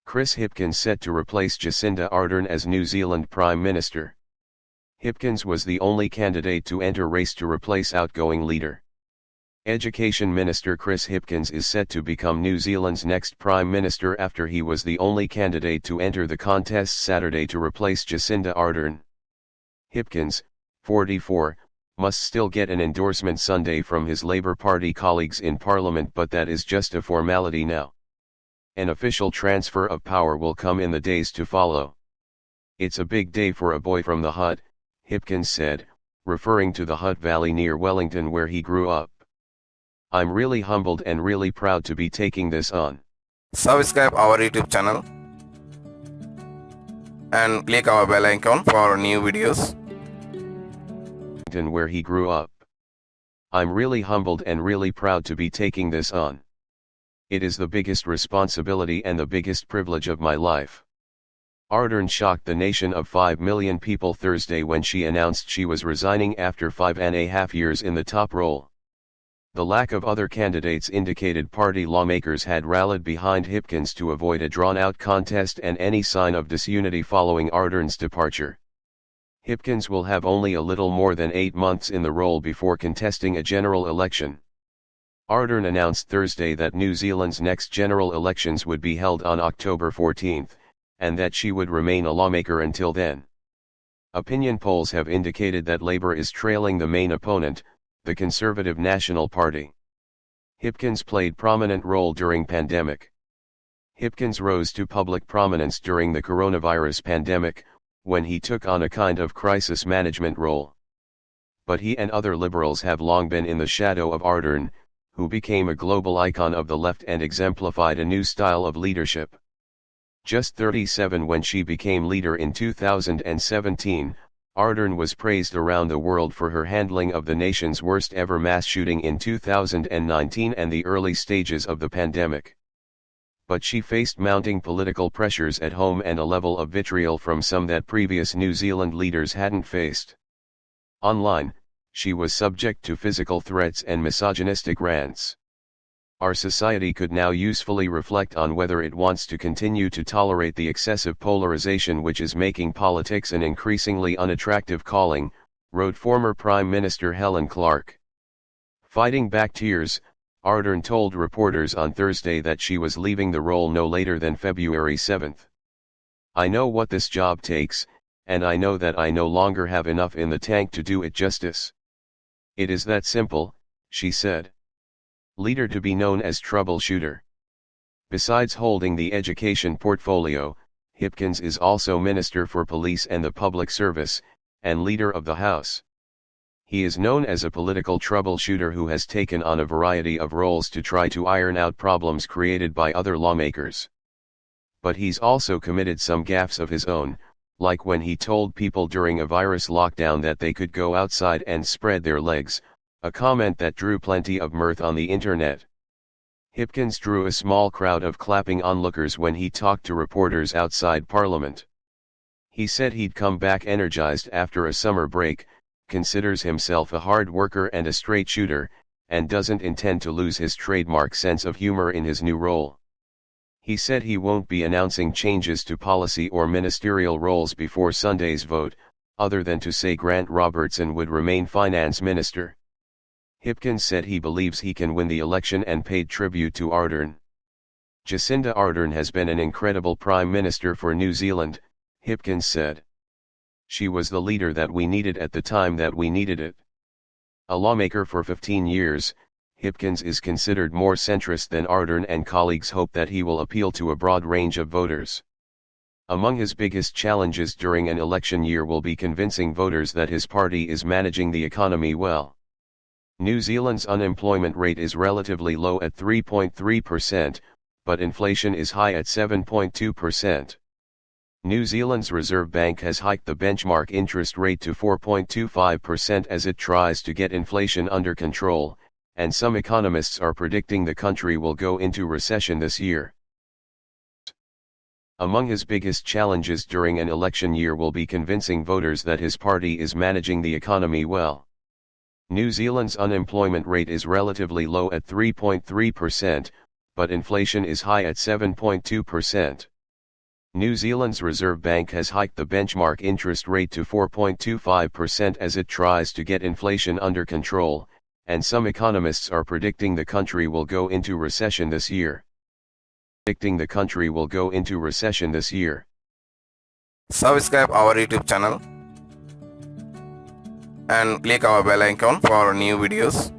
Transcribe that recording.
Chris Hipkins set to replace Jacinda Ardern as New Zealand Prime Minister. Hipkins was the only candidate to enter race to replace outgoing leader. Education Minister Chris Hipkins is set to become New Zealand's next Prime Minister after he was the only candidate to enter the contest Saturday to replace Jacinda Ardern. Hipkins, 44, must still get an endorsement Sunday from his Labour Party colleagues in Parliament, but that is just a formality now. An official transfer of power will come in the days to follow. "It's a big day for a boy from the Hutt," Hipkins said, referring to the Hutt Valley near Wellington where he grew up. "I'm really humbled and really proud to be taking this on." Subscribe our YouTube channel and click our bell icon for new videos. Where he grew up. "I'm really humbled and really proud to be taking this on. It is the biggest responsibility and the biggest privilege of my life." Ardern shocked the nation of 5 million people Thursday when she announced she was resigning after 5.5 years in the top role. The lack of other candidates indicated party lawmakers had rallied behind Hipkins to avoid a drawn-out contest and any sign of disunity following Ardern's departure. Hipkins will have only a little more than 8 months in the role before contesting a general election. Ardern announced Thursday that New Zealand's next general elections would be held on October 14, and that she would remain a lawmaker until then. Opinion polls have indicated that Labour is trailing the main opponent, the Conservative National Party. Hipkins played prominent role during pandemic. Hipkins rose to public prominence during the coronavirus pandemic, when he took on a kind of crisis management role. But he and other liberals have long been in the shadow of Ardern, who became a global icon of the left and exemplified a new style of leadership. Just 37 when she became leader in 2017, Ardern was praised around the world for her handling of the nation's worst ever mass shooting in 2019 and the early stages of the pandemic. But she faced mounting political pressures at home and a level of vitriol from some that previous New Zealand leaders hadn't faced. Online, she was subject to physical threats and misogynistic rants. Our society could now usefully reflect on whether it wants to continue to tolerate the excessive polarization which is making politics an increasingly unattractive calling, wrote former Prime Minister Helen Clark. Fighting back tears, Ardern told reporters on Thursday that she was leaving the role no later than February 7. "I know what this job takes, and I know that I no longer have enough in the tank to do it justice. It is that simple," she said. Leader to be known as troubleshooter. Besides holding the education portfolio, Hipkins is also Minister for Police and the Public Service, and Leader of the House. He is known as a political troubleshooter who has taken on a variety of roles to try to iron out problems created by other lawmakers. But he's also committed some gaffes of his own, like when he told people during a virus lockdown that they could go outside and spread their legs, a comment that drew plenty of mirth on the internet. Hipkins drew a small crowd of clapping onlookers when he talked to reporters outside Parliament. He said he'd come back energized after a summer break, considers himself a hard worker and a straight shooter, and doesn't intend to lose his trademark sense of humor in his new role. He said he won't be announcing changes to policy or ministerial roles before Sunday's vote, other than to say Grant Robertson would remain finance minister. Hipkins said he believes he can win the election and paid tribute to Ardern. "Jacinda Ardern has been an incredible Prime Minister for New Zealand," Hipkins said. "She was the leader that we needed at the time that we needed it." A lawmaker for 15 years, Hipkins is considered more centrist than Ardern and colleagues hope that he will appeal to a broad range of voters. Among his biggest challenges during an election year will be convincing voters that his party is managing the economy well. New Zealand's unemployment rate is relatively low at 3.3%, but inflation is high at 7.2%. New Zealand's Reserve Bank has hiked the benchmark interest rate to 4.25% as it tries to get inflation under control, and some economists are predicting the country will go into recession this year. Among his biggest challenges during an election year will be convincing voters that his party is managing the economy well. New Zealand's unemployment rate is relatively low at 3.3%, but inflation is high at 7.2%. New Zealand's Reserve Bank has hiked the benchmark interest rate to 4.25% as it tries to get inflation under control, and some economists are predicting the country will go into recession this year. Subscribe our YouTube channel and click our bell icon for new videos.